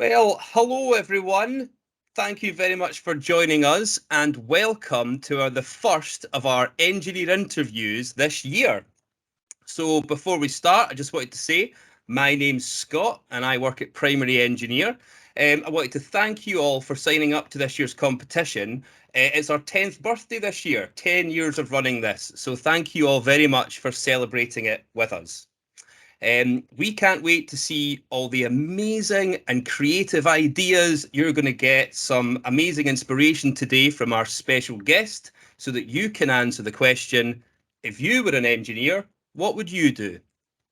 Well, hello everyone. Thank you very much for joining us and welcome to the first of our engineer interviews this year. So before we start, I just wanted to say my name's Scott and I work at Primary Engineer. I wanted to thank you all for signing up to this year's competition. It's our 10th birthday this year, 10 years of running this. So thank you all very much for celebrating it with us. We can't wait to see all the amazing and creative ideas. You're going to get some amazing inspiration today from our special guest so that you can answer the question, if you were an engineer, what would you do?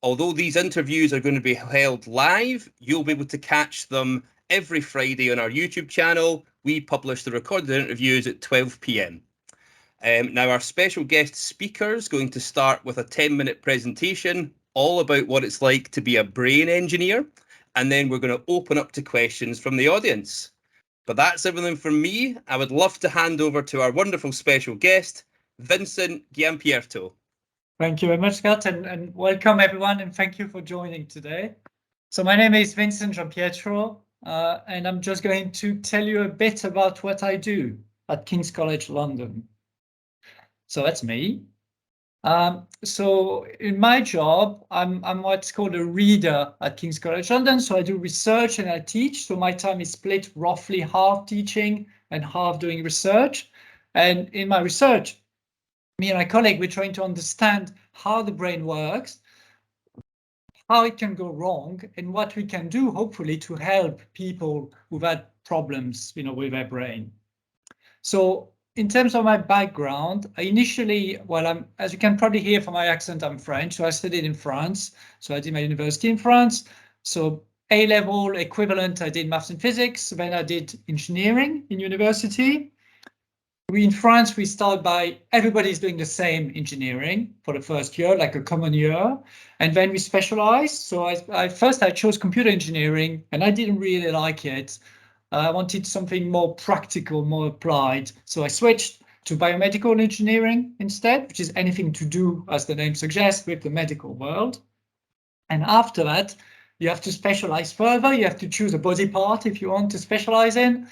Although these interviews are going to be held live, you'll be able to catch them every Friday on our YouTube channel. We publish the recorded interviews at 12 p.m. Now, our special guest speaker is going to start with a 10-minute presentation all about what it's like to be a brain engineer, and then we're going to open up to questions from the audience. But that's everything from me. I would love to hand over to our wonderful special guest, Vincent Giampietro. Thank you very much, Scott, and welcome everyone, and thank you for joining today. So my name is Vincent Giampietro, and I'm just going to tell you a bit about what I do at King's College London. So that's me. So in my job, I'm what's called a reader at King's College London. So I do research and I teach. So my time is split roughly half teaching and half doing research. And in my research, me and my colleague, we're trying to understand how the brain works, how it can go wrong, and what we can do, hopefully, to help people who've had problems, with their brain. So in terms of my background, I initially, as you can probably hear from my accent, I'm French. So I studied in France. So I did my university in France. So A-level equivalent, I did maths and physics. Then I did engineering in university. In France, we start by everybody's doing the same engineering for the first year, like a common year. And then we specialize. So I chose computer engineering and I didn't really like it. I wanted something more practical, more applied. So I switched to biomedical engineering instead, which is anything to do, as the name suggests, with the medical world. And after that, you have to specialize further. You have to choose a body part if you want to specialize in.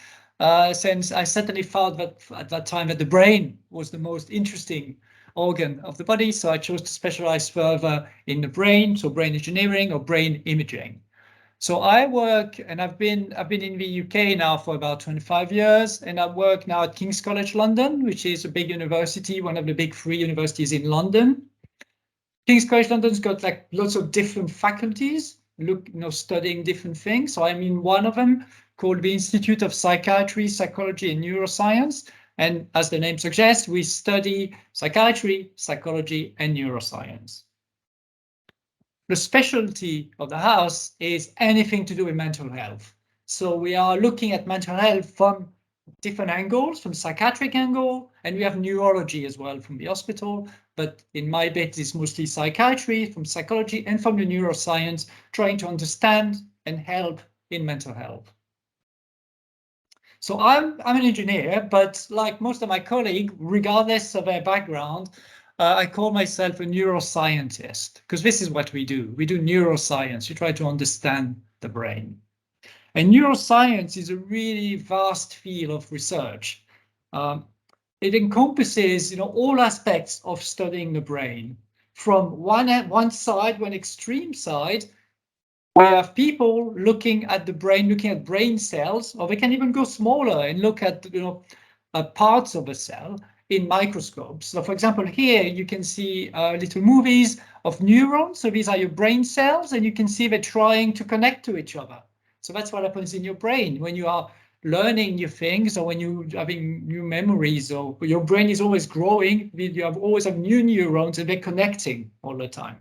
Since I certainly found that at that time that the brain was the most interesting organ of the body. So I chose to specialize further in the brain, so brain engineering or brain imaging. So I work, and I've been in the UK now for about 25 years, and I work now at King's College London, which is a big university, one of the big 3 universities in London. King's College London's got like lots of different faculties, studying different things. So I'm in one of them called the Institute of Psychiatry, Psychology and Neuroscience. And as the name suggests, we study psychiatry, psychology, and neuroscience. The specialty of the house is anything to do with mental health. So we are looking at mental health from different angles, from psychiatric angle, and we have neurology as well from the hospital. But in my bit, it's mostly psychiatry, from psychology, and from the neuroscience, trying to understand and help in mental health. So I'm an engineer, but like most of my colleagues, regardless of their background, I call myself a neuroscientist, because this is what we do. We do neuroscience. We try to understand the brain. And neuroscience is a really vast field of research. It encompasses, all aspects of studying the brain. From one extreme side, we have people looking at the brain, looking at brain cells, or they can even go smaller and look at, parts of a cell in microscopes. So for example, here you can see little movies of neurons. So these are your brain cells, and you can see they're trying to connect to each other. So that's what happens in your brain when you are learning new things, or when you're having new memories, or your brain is always growing. You always have new neurons and they're connecting all the time.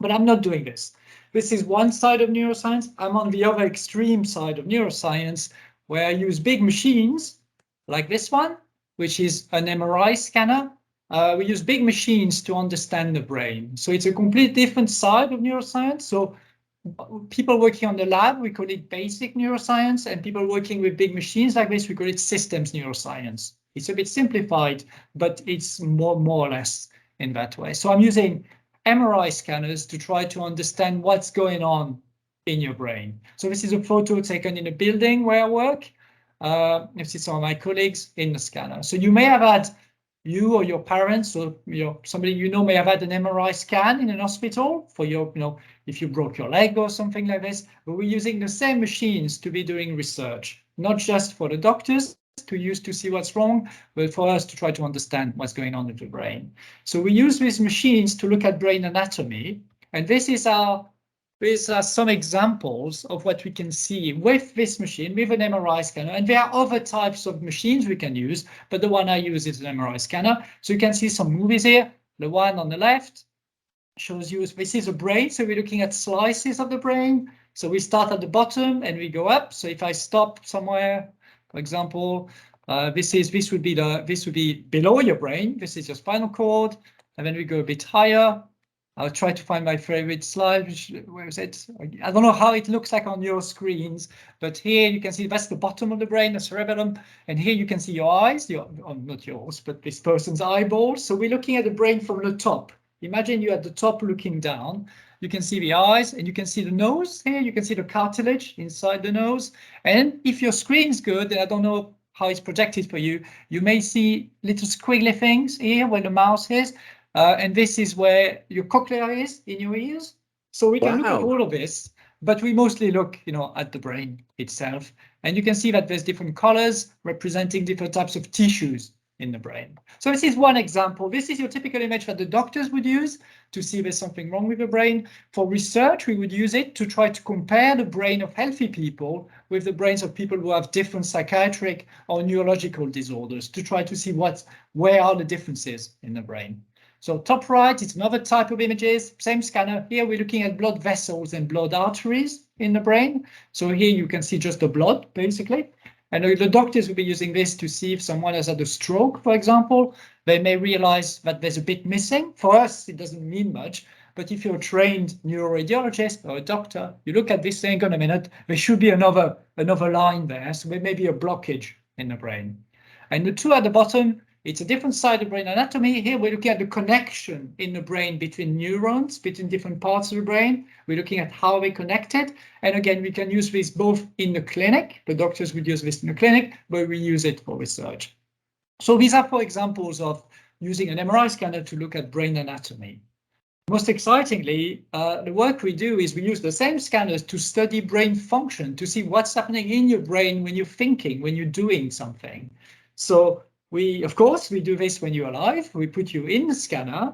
But I'm not doing this. This is one side of neuroscience. I'm on the other extreme side of neuroscience, where I use big machines like this one, which is an MRI scanner. We use big machines to understand the brain. So it's a complete different side of neuroscience. So people working on the lab, we call it basic neuroscience, and people working with big machines like this, we call it systems neuroscience. It's a bit simplified, but it's more or less in that way. So I'm using MRI scanners to try to understand what's going on in your brain. So this is a photo taken in a building where I work. This is some of my colleagues in the scanner. So you may have had, you or your parents or somebody you know may have had an MRI scan in an hospital for your, if you broke your leg or something like this. But we're using the same machines to be doing research, not just for the doctors to use to see what's wrong, but for us to try to understand what's going on with the brain. So we use these machines to look at brain anatomy, and these are some examples of what we can see with this machine, with an MRI scanner. And there are other types of machines we can use, but the one I use is an MRI scanner. So you can see some movies here. The one on the left shows you, this is a brain. So we're looking at slices of the brain. So we start at the bottom and we go up. So if I stop somewhere, for example, this would be below your brain. This is your spinal cord. And then we go a bit higher. I'll try to find my favorite slide. Where is it? I don't know how it looks like on your screens, but here you can see that's the bottom of the brain, the cerebellum. And here you can see your eyes, not yours, but this person's eyeballs. So we're looking at the brain from the top. Imagine you at the top looking down. You can see the eyes and you can see the nose here. You can see the cartilage inside the nose. And if your screen's good, and I don't know how it's projected for you, you may see little squiggly things here where the mouse is. And this is where your cochlea is in your ears. So we can look at all of this, but we mostly look, at the brain itself. And you can see that there's different colors representing different types of tissues in the brain. So this is one example. This is your typical image that the doctors would use to see if there's something wrong with the brain. For research, we would use it to try to compare the brain of healthy people with the brains of people who have different psychiatric or neurological disorders, to try to see where are the differences in the brain. So top right, it's another type of images, same scanner. Here we're looking at blood vessels and blood arteries in the brain. So here you can see just the blood, basically. And the doctors will be using this to see if someone has had a stroke, for example. They may realize that there's a bit missing. For us, it doesn't mean much. But if you're a trained neuroradiologist or a doctor, you look at this thing, on a minute, there should be another line there. So there may be a blockage in the brain. And the two at the bottom, it's a different side of brain anatomy. Here we're looking at the connection in the brain between neurons, between different parts of the brain. We're looking at how they're connected. And again, we can use this both in the clinic. The doctors would use this in the clinic, but we use it for research. So these are 4 examples of using an MRI scanner to look at brain anatomy. Most excitingly, the work we do is we use the same scanners to study brain function, to see what's happening in your brain when you're thinking, when you're doing something. So of course, we do this when you're alive. We put you in the scanner.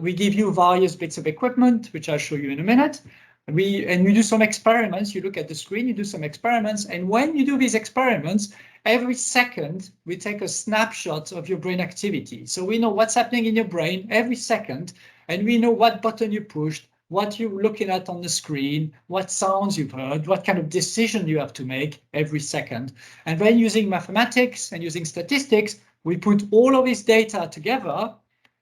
We give you various bits of equipment, which I'll show you in a minute. We do some experiments. You look at the screen, you do some experiments. And when you do these experiments, every second, we take a snapshot of your brain activity. So we know what's happening in your brain every second, and we know what button you pushed, what you're looking at on the screen, what sounds you've heard, what kind of decision you have to make every second. And then using mathematics and using statistics, we put all of this data together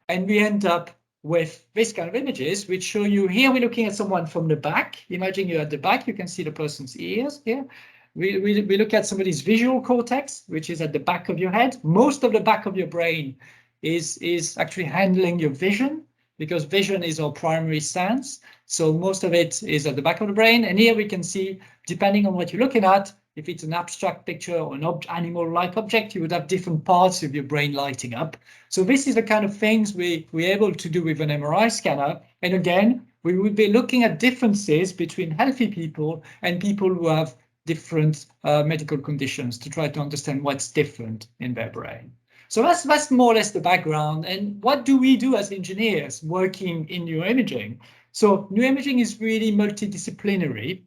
and we end up with this kind of images, which show you, here we're looking at someone from the back. Imagine you're at the back, you can see the person's ears here. We look at somebody's visual cortex, which is at the back of your head. Most of the back of your brain is actually handling your vision, because vision is our primary sense. So most of it is at the back of the brain. And here we can see, depending on what you're looking at, if it's an abstract picture or an animal-like object, you would have different parts of your brain lighting up. So this is the kind of things we're able to do with an MRI scanner. And again, we would be looking at differences between healthy people and people who have different medical conditions to try to understand what's different in their brain. So that's more or less the background. And what do we do as engineers working in neuroimaging? So neuroimaging is really multidisciplinary.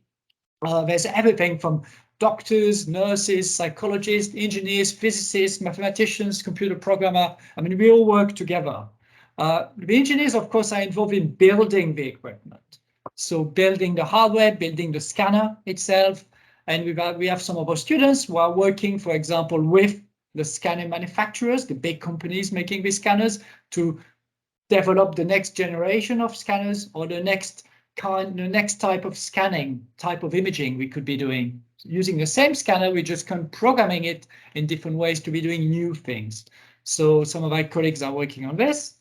There's everything from doctors, nurses, psychologists, engineers, physicists, mathematicians, computer programmer. I mean, we all work together. The engineers, of course, are involved in building the equipment. So building the hardware, building the scanner itself. And we have some of our students who are working, for example, with the scanner manufacturers, the big companies making these scanners, to develop the next generation of scanners or the next type of scanning, type of imaging we could be doing. Using the same scanner, we just can programming it in different ways to be doing new things. So some of my colleagues are working on this.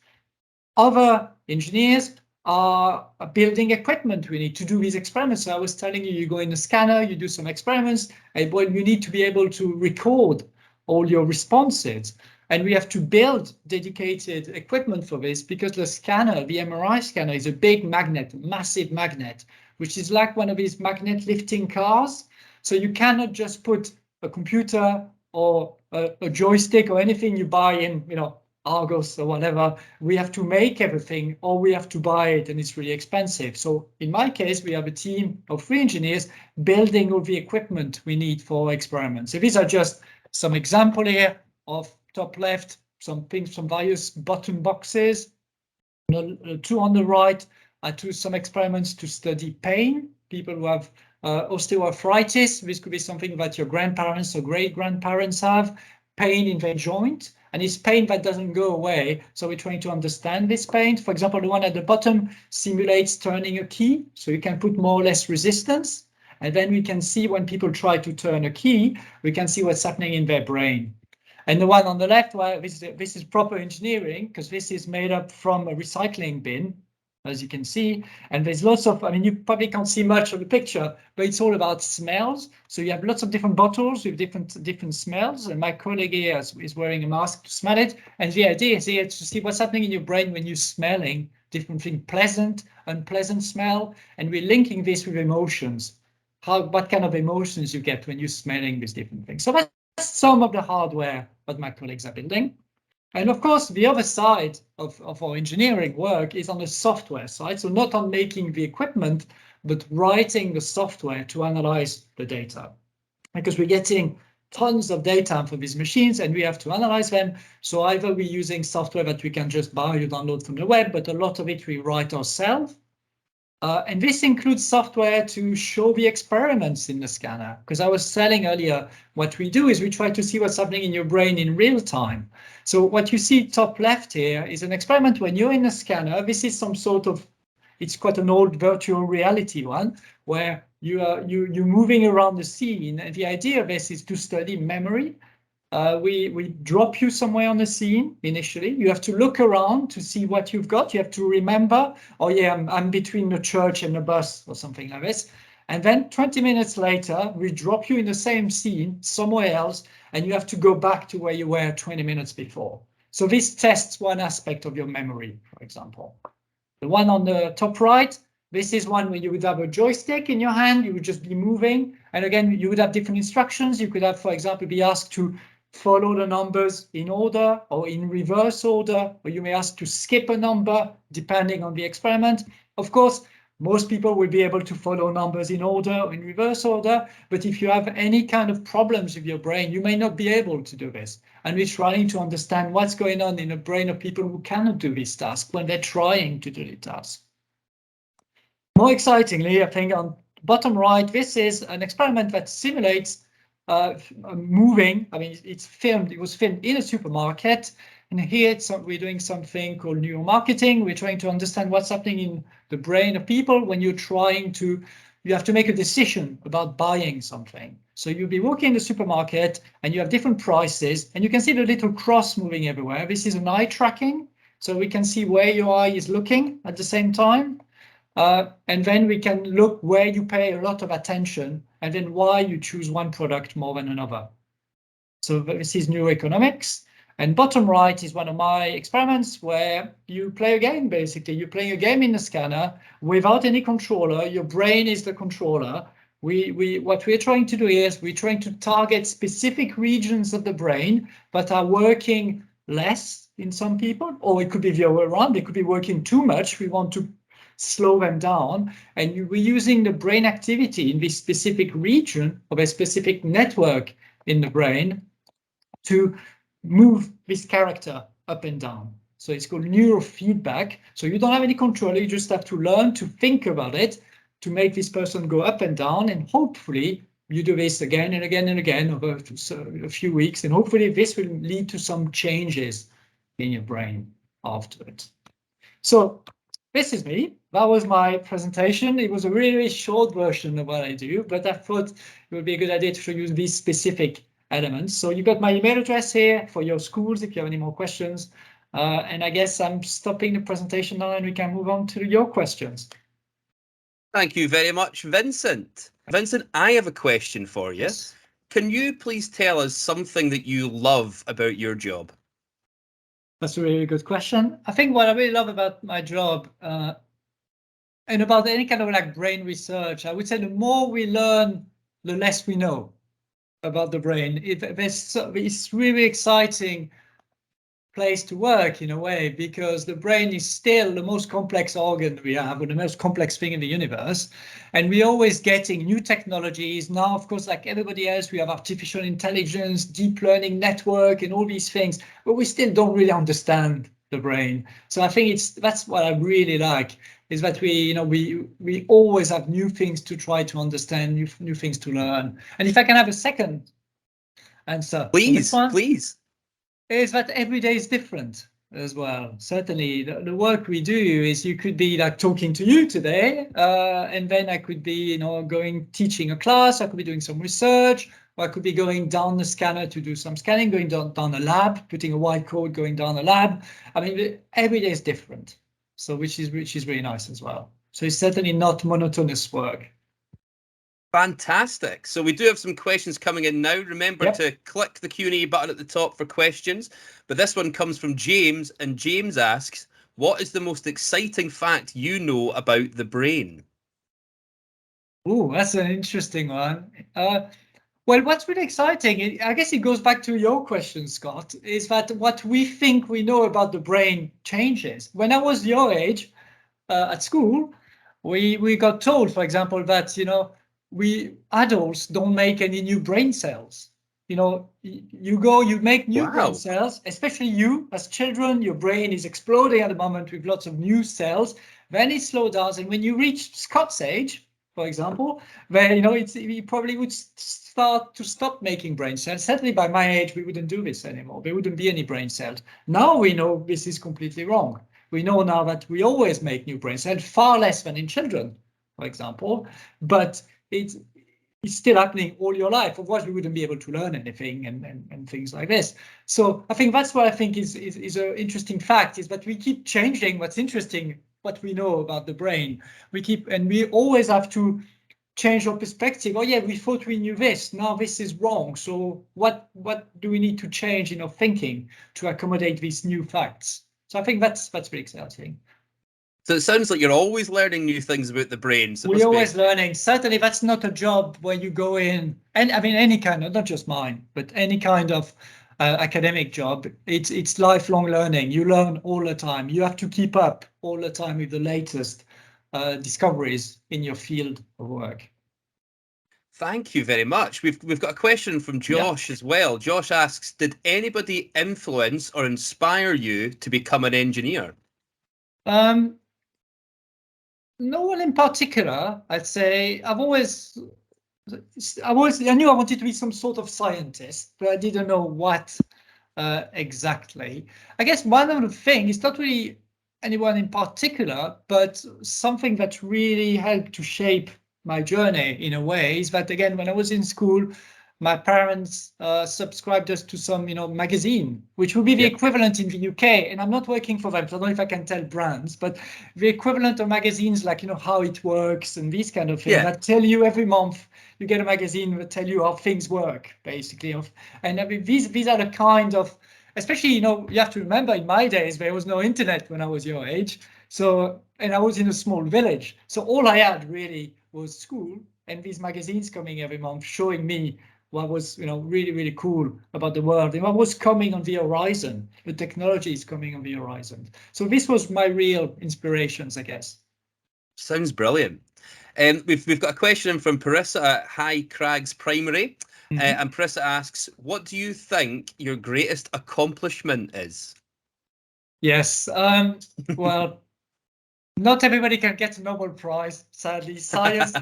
Other engineers are building equipment we need to do these experiments. So I was telling you, you go in the scanner, you do some experiments, and well, you need to be able to record all your responses. And we have to build dedicated equipment for this because the scanner, the MRI scanner, is a big magnet, massive magnet, which is like one of these magnet lifting cars. So you cannot just put a computer or a joystick or anything you buy in, Argos or whatever. We have to make everything or we have to buy it, and it's really expensive. So in my case, we have a team of 3 engineers building all the equipment we need for experiments. So these are just some example here of top left, some things from various button boxes. 2 on the right are some experiments to study pain. People who have osteoarthritis, this could be something that your grandparents or great-grandparents have, pain in their joint, and it's pain that doesn't go away. So we're trying to understand this pain. For example, the one at the bottom simulates turning a key, so you can put more or less resistance. And then we can see when people try to turn a key, we can see what's happening in their brain. And the one on the left, well, this is proper engineering, because this is made up from a recycling bin, as you can see. And there's lots of, you probably can't see much of the picture, but it's all about smells. So you have lots of different bottles with different smells. And my colleague here is wearing a mask to smell it. And the idea is here to see what's happening in your brain when you're smelling different things, pleasant, unpleasant smell. And we're linking this with emotions. What kind of emotions you get when you're smelling these different things. So that's some of the hardware that my colleagues are building. And of course, the other side of our engineering work is on the software side. So not on making the equipment, but writing the software to analyze the data. Because we're getting tons of data for these machines and we have to analyze them. So either we're using software that we can just buy or download from the web, but a lot of it we write ourselves. And this includes software to show the experiments in the scanner, because I was saying earlier, what we do is we try to see what's happening in your brain in real time. So what you see top left here is an experiment when you're in a scanner. This is some sort of, it's quite an old virtual reality one, where you're moving around the scene. And the idea of this is to study memory. We drop you somewhere on the scene initially. You have to look around to see what you've got. You have to remember, oh yeah, I'm between the church and the bus or something like this. And then 20 minutes later, we drop you in the same scene somewhere else, and you have to go back to where you were 20 minutes before. So this tests one aspect of your memory, for example. The one on the top right, this is one where you would have a joystick in your hand, you would just be moving. And again, you would have different instructions. You could have, for example, be asked to follow the numbers in order or in reverse order, or you may ask to skip a number depending on the experiment. Of course, most people will be able to follow numbers in order or in reverse order, but if you have any kind of problems with your brain, you may not be able to do this. And we're trying to understand what's going on in the brain of people who cannot do this task when they're trying to do the task. More excitingly, I think on bottom right, this is an experiment that simulates moving. It was filmed in a supermarket. And here we're doing something called neuromarketing. We're trying to understand what's happening in the brain of people when you have to make a decision about buying something. So you'll be walking in the supermarket and you have different prices and you can see the little cross moving everywhere. This is an eye tracking. So we can see where your eye is looking at the same time. And then we can look where you pay a lot of attention and then why you choose one product more than another. So this is neuroeconomics. And bottom right is one of my experiments where you play a game, basically. You're playing a game in the scanner without any controller. Your brain is the controller. What we're trying to do here is we're trying to target specific regions of the brain that are working less in some people, or it could be the other way around. They could be working too much. We want to slow them down, and we're using the brain activity in this specific region of a specific network in the brain to move this character up and down. So it's called neurofeedback. So you don't have any control, you just have to learn to think about it to make this person go up and down, and hopefully you do this again and again and again over a few weeks, and hopefully this will lead to some changes in your brain after it. So this is me. That was my presentation. It was a really short version of what I do, but I thought it would be a good idea to show you these specific elements. So you got my email address here for your schools if you have any more questions. And I guess I'm stopping the presentation now and we can move on to your questions. Thank you very much, Vincent. Vincent, I have a question for you. Yes. Can you please tell us something that you love about your job? That's a really good question. I think what I really love about my job and about any kind of like brain research, I would say the more we learn, the less we know about the brain. It's really exciting place to work in a way, because the brain is still the most complex organ we have, or the most complex thing in the universe, and we're always getting new technologies. Now, of course, like everybody else, we have artificial intelligence, deep learning network, and all these things, but we still don't really understand the brain. So I think that's what I really like, is that we always have new things to try to understand, new things to learn. And if I can have a second answer for this one, Please. is that every day is different as well. Certainly, the work we do is, you could be like talking to you today, and then I could be, going teaching a class. I could be doing some research, or I could be going down the scanner to do some scanning, going down a lab, putting a white code, going down a lab. I mean, every day is different. So which is really nice as well. So it's certainly not monotonous work. Fantastic. So we do have some questions coming in now. Remember to click the Q&A button at the top for questions. But this one comes from James, and James asks, what is the most exciting fact you know about the brain? Oh, that's an interesting one. Well, what's really exciting, I guess it goes back to your question, Scott, is that what we think we know about the brain changes. When I was your age at school, we got told, for example, that we adults don't make any new brain cells. You make new brain cells, especially you as children. Your brain is exploding at the moment with lots of new cells. Then it slows down, and when you reach Scott's age, for example, where we probably would stop making brain cells. Certainly by my age, we wouldn't do this anymore. There wouldn't be any brain cells. Now we know this is completely wrong. We know now that we always make new brain cells, far less than in children, for example, but it's still happening all your life. Otherwise, we wouldn't be able to learn anything and things like this. So I think that's what I think is an interesting fact, is that we keep changing what's interesting, what we know about the brain. We always have to change our perspective. Oh yeah, we thought we knew this. Now this is wrong. So what do we need to change in our thinking to accommodate these new facts? So I think that's really exciting. So it sounds like you're always learning new things about the brain. So we're always learning. Certainly, that's not a job where you go in, and I mean any kind of, not just mine, but any kind of academic job. It's lifelong learning. You learn all the time. You have to keep up all the time with the latest discoveries in your field of work. Thank you very much. We've got a question from Josh as well. Josh asks, did anybody influence or inspire you to become an engineer? No one in particular. I'd say I knew I wanted to be some sort of scientist, but I didn't know what exactly. I guess one of the things, it's not really anyone in particular, but something that really helped to shape my journey in a way is that, again, when I was in school, my parents subscribed us to some, magazine, which would be the equivalent in the UK. And I'm not working for them, so I don't know if I can tell brands, but the equivalent of magazines like, How It Works and these kind of things that tell you every month you get a magazine that tell you how things work, basically. And I mean, these are the kind of, especially, you have to remember in my days, there was no internet when I was your age. So, and I was in a small village. So all I had really was school and these magazines coming every month showing me what was, really, really cool about the world and what was coming on the horizon. The technology is coming on the horizon. So this was my real inspirations, I guess. Sounds brilliant. We've got a question from Parissa at High Crags Primary. And Parissa asks, what do you think your greatest accomplishment is? Yes, well, not everybody can get a Nobel Prize, sadly. Science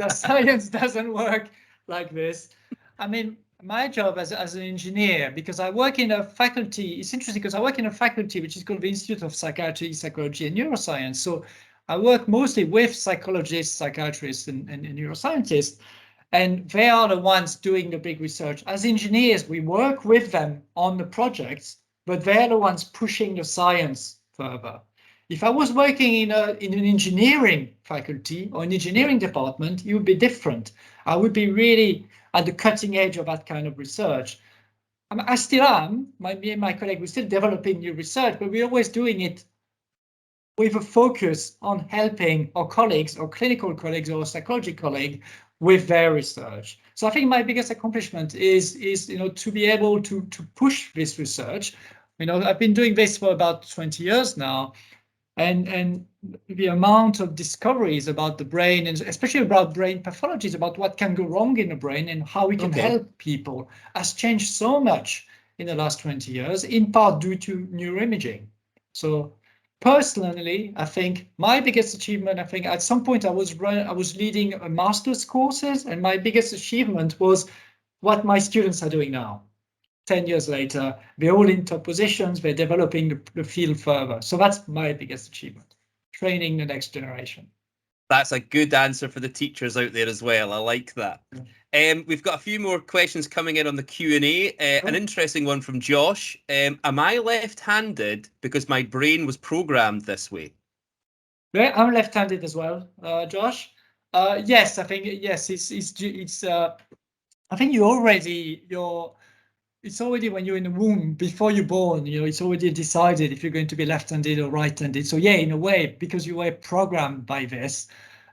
doesn't work like this. I mean, my job as an engineer, because I work in a faculty, it's interesting because I work in a faculty which is called the Institute of Psychiatry, Psychology and Neuroscience. So I work mostly with psychologists, psychiatrists and neuroscientists, and they are the ones doing the big research. As engineers, we work with them on the projects, but they're the ones pushing the science further. If I was working in an engineering faculty or an engineering department, it would be different. I would be really at the cutting edge of that kind of research. I still am. Me and my colleague, we're still developing new research, but we're always doing it with a focus on helping our colleagues, or clinical colleagues, or psychology colleague with their research. So I think my biggest accomplishment is to be able to push this research. I've been doing this for about 20 years now, and the amount of discoveries about the brain, and especially about brain pathologies, about what can go wrong in the brain and how we can help people, has changed so much in the last 20 years, in part due to neuroimaging. So personally, I think my biggest achievement, at some point I was leading a master's courses, and my biggest achievement was what my students are doing now. 10 years later, they're all in top positions, they're developing the field further. So that's my biggest achievement, training the next generation. That's a good answer for the teachers out there as well. I like that. We've got a few more questions coming in on the Q&A. An interesting one from Josh. Am I left-handed because my brain was programmed this way? Yeah, I'm left-handed as well, Josh. Yes, I think yes. I think it's already when you're in the womb, before you're born, it's already decided if you're going to be left-handed or right-handed. So yeah, in a way, because you were programmed by this,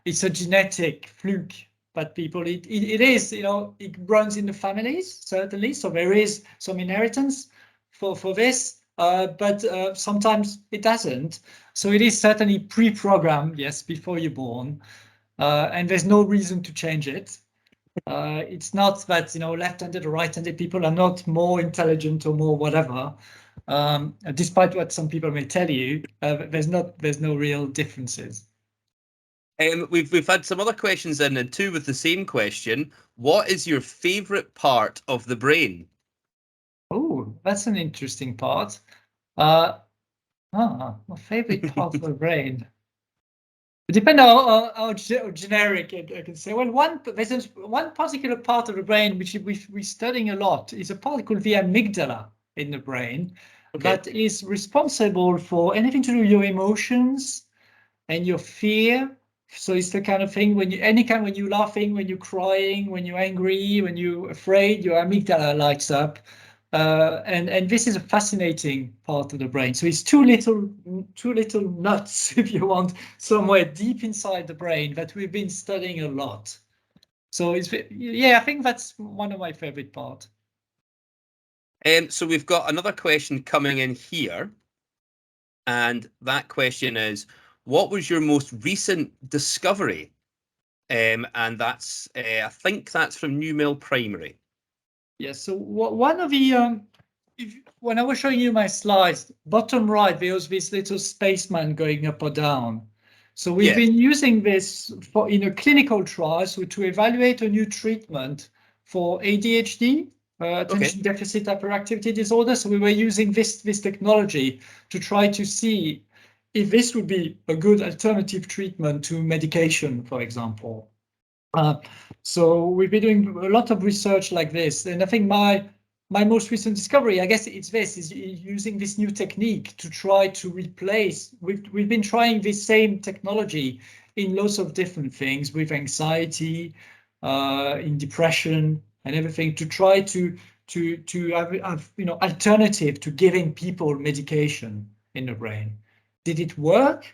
it's a genetic fluke. But people, it is, it runs in the families, certainly. So there is some inheritance for this, but sometimes it doesn't. So it is certainly pre-programmed, yes, before you're born, and there's no reason to change it. It's not that left-handed or right-handed people are not more intelligent or more whatever. Despite what some people may tell you, there's no real differences. We've had some other questions in, and two with the same question. What is your favorite part of the brain? Oh, that's an interesting part. My favorite part of the brain. It depends on how generic I can say. Well, there's one particular part of the brain which we're studying a lot. Is a part called the amygdala in the brain that is responsible for anything to do with your emotions and your fear. So it's the kind of thing when you're laughing, when you're crying, when you're angry, when you're afraid, your amygdala lights up. And this is a fascinating part of the brain. So it's two little nuts, if you want, somewhere deep inside the brain that we've been studying a lot. So I think that's one of my favorite parts. So we've got another question coming in here, and that question is, what was your most recent discovery? And that's I think that's from New Mill Primary. Yes. So one of the when I was showing you my slides, bottom right, there was this little spaceman going up or down. So we've been using this in a clinical trial, so to evaluate a new treatment for ADHD, attention deficit hyperactivity disorder. So we were using this technology to try to see if this would be a good alternative treatment to medication, for example. So we've been doing a lot of research like this, and I think my most recent discovery, I guess is using this new technique to try to replace. We've been trying this same technology in lots of different things, with anxiety, in depression, and everything, to try to have alternative to giving people medication in the brain. Did it work?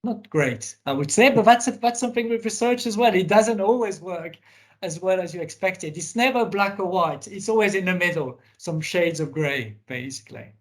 Not great, I would say, but that's something with research as well. It doesn't always work as well as you expected. It's never black or white. It's always in the middle, some shades of gray, basically.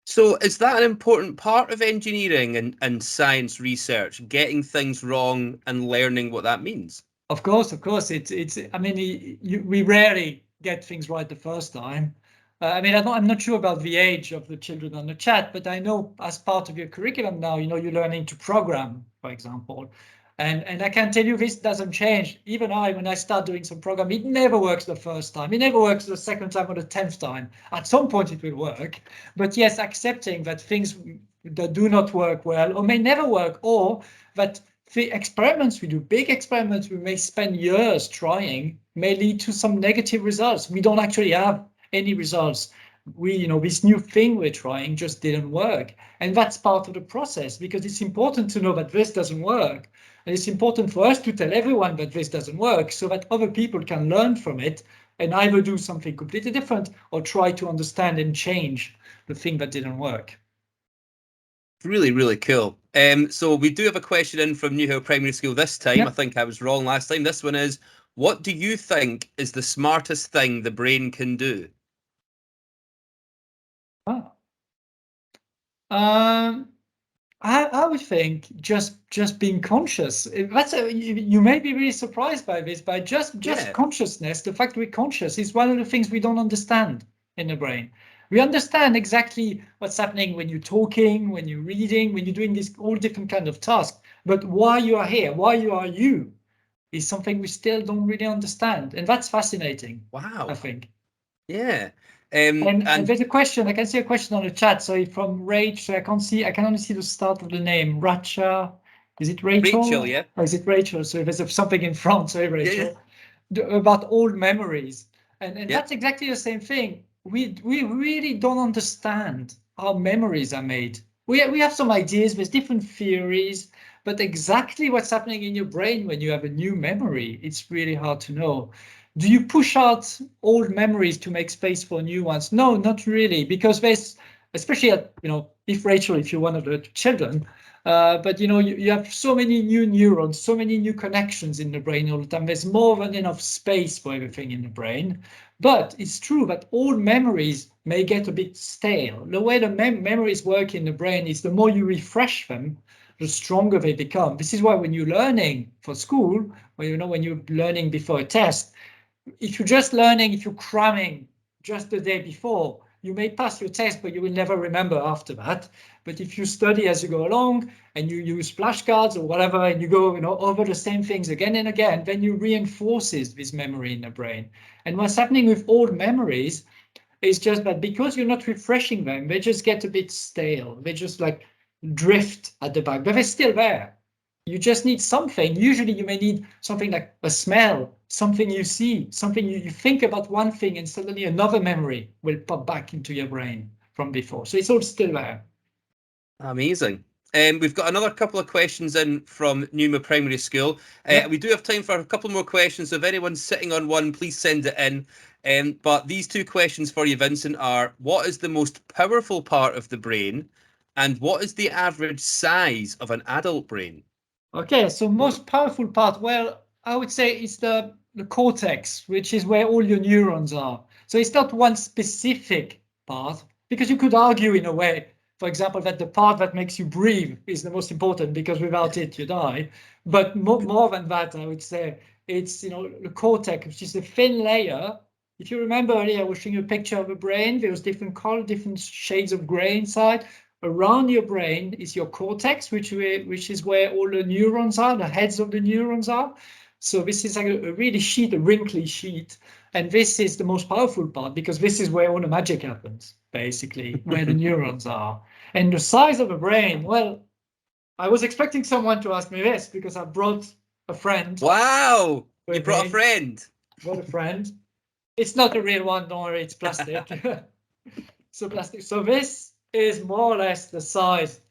So is that an important part of engineering and science research, getting things wrong and learning what that means? Of course. It's. I mean, we rarely get things right the first time. I'm not sure about the age of the children on the chat, but I know as part of your curriculum now, you're learning to program, for example. And I can tell you this doesn't change. Even when I start doing some program, it never works the first time. It never works the second time or the 10th time. At some point it will work. But yes, accepting that things that do not work well or may never work, or that the experiments we do, big experiments we may spend years trying, may lead to some negative results. We don't actually have any results this new thing we're trying just didn't work. And that's part of the process, because it's important to know that this doesn't work. And it's important for us to tell everyone that this doesn't work so that other people can learn from it and either do something completely different or try to understand and change the thing that didn't work. Really, really cool. So we do have a question in from New Hill Primary School this time. Yep. I think I was wrong last time. This one is, what do you think is the smartest thing the brain can do? I would think just being conscious. You may be really surprised by this, but just consciousness, the fact we're conscious is one of the things we don't understand in the brain. We understand exactly what's happening when you're talking, when you're reading, when you're doing these all different kind of tasks. But why you are here, why you are you, is something we still don't really understand, and that's fascinating. Wow. I think. Yeah. And there's a question. I can see a question on the chat. So from Rach, I can only see the start of the name. Racha, is it Rachel? Rachel, yeah. Or is it Rachel? So there's something in front. Sorry, Rachel. Yeah. About old memories, and that's exactly the same thing. We really don't understand how memories are made. We have some ideas. There's different theories, but exactly what's happening in your brain when you have a new memory, it's really hard to know. Do you push out old memories to make space for new ones? No, not really, because there's, especially at, if Rachel, if you're one of the children, but you have so many new neurons, so many new connections in the brain all the time. There's more than enough space for everything in the brain. But it's true that old memories may get a bit stale. The way the memories work in the brain is the more you refresh them, the stronger they become. This is why when you're learning for school, or when you're learning before a test, if you're cramming just the day before, you may pass your test, but you will never remember after that. But if you study as you go along and you use flashcards or whatever, and you go over the same things again and again, then you reinforces this memory in the brain. And what's happening with old memories is just that because you're not refreshing them, they just get a bit stale. They just like drift at the back, but they're still there. You just need something. Usually you may need something like a smell, something you see, something you think about one thing, and suddenly another memory will pop back into your brain from before. So it's all still there. Amazing. We've got another couple of questions in from Numa Primary School. We do have time for a couple more questions, so if anyone's sitting on one, please send it in. But these two questions for you, Vincent, are: what is the most powerful part of the brain, and what is the average size of an adult brain? Okay, so most powerful part, well, I would say it's the cortex, which is where all your neurons are. So it's not one specific part, because you could argue in a way, for example, that the part that makes you breathe is the most important, because without it you die. But more than that, I would say it's the cortex, which is a thin layer. If you remember earlier, I was showing you a picture of a brain. There was different color, different shades of gray inside. Around your brain is your cortex, which is where all the neurons are, the heads of the neurons are. So this is like a wrinkly sheet. And this is the most powerful part, because this is where all the magic happens, basically, where the neurons are. And the size of the brain, well, I was expecting someone to ask me this, because I brought a friend. Wow, you brought a friend. Brought a friend. It's not a real one, don't worry, it's plastic. So plastic. So this is more or less the size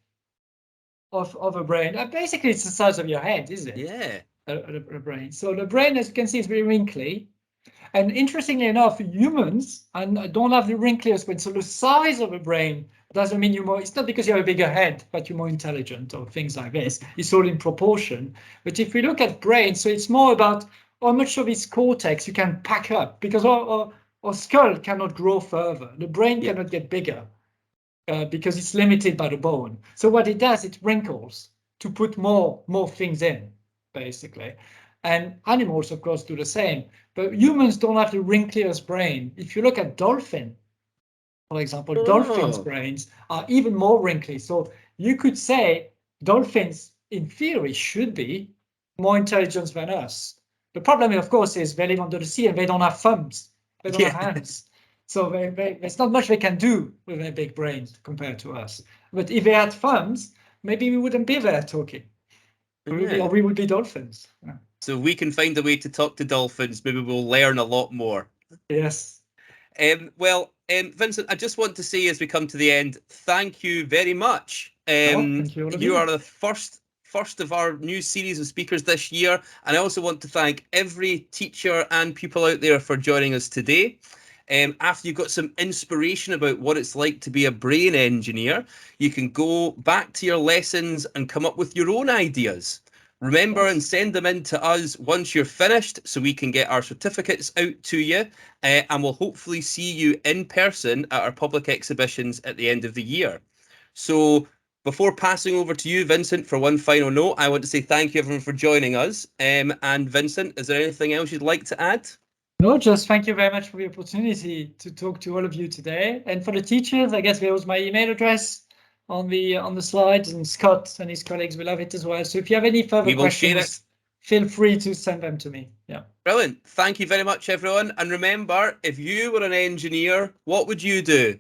of a brain. Basically, it's the size of your head, isn't it? Yeah. The brain. So the brain, as you can see, is very wrinkly. And interestingly enough, humans don't have the wrinkliest brain. So the size of a brain doesn't mean you're more. It's not because you have a bigger head that you're more intelligent or things like this. It's all in proportion. But if we look at brain, so it's more about how much of its cortex you can pack up, because our skull cannot grow further. The brain cannot get bigger. Because it's limited by the bone. So what it does, it wrinkles to put more things in, basically. And animals, of course, do the same. But humans don't have the wrinkliest brain. If you look at dolphin, for example, dolphins' brains are even more wrinkly. So you could say dolphins, in theory, should be more intelligent than us. The problem, of course, is they live under the sea and they don't have thumbs. They don't have hands. So there's not much they can do with their big brains compared to us. But if they had thumbs, maybe we wouldn't be there talking. Or we would be dolphins. So we can find a way to talk to dolphins. Maybe we'll learn a lot more. Yes. Vincent, I just want to say as we come to the end, thank you very much. Thank you, all of You you. are the first of our new series of speakers this year, and I also want to thank every teacher and pupil out there for joining us today. After you've got some inspiration about what it's like to be a brain engineer, you can go back to your lessons and come up with your own ideas. Remember and send them in to us once you're finished so we can get our certificates out to you, and we'll hopefully see you in person at our public exhibitions at the end of the year. So before passing over to you, Vincent, for one final note, I want to say thank you everyone for joining us. And Vincent, is there anything else you'd like to add? No, just thank you very much for the opportunity to talk to all of you today. And for the teachers, I guess there was my email address on the slides, and Scott and his colleagues will have it as well. So if you have any further questions, feel free to send them to me. Yeah. Brilliant. Thank you very much, everyone. And remember, if you were an engineer, what would you do?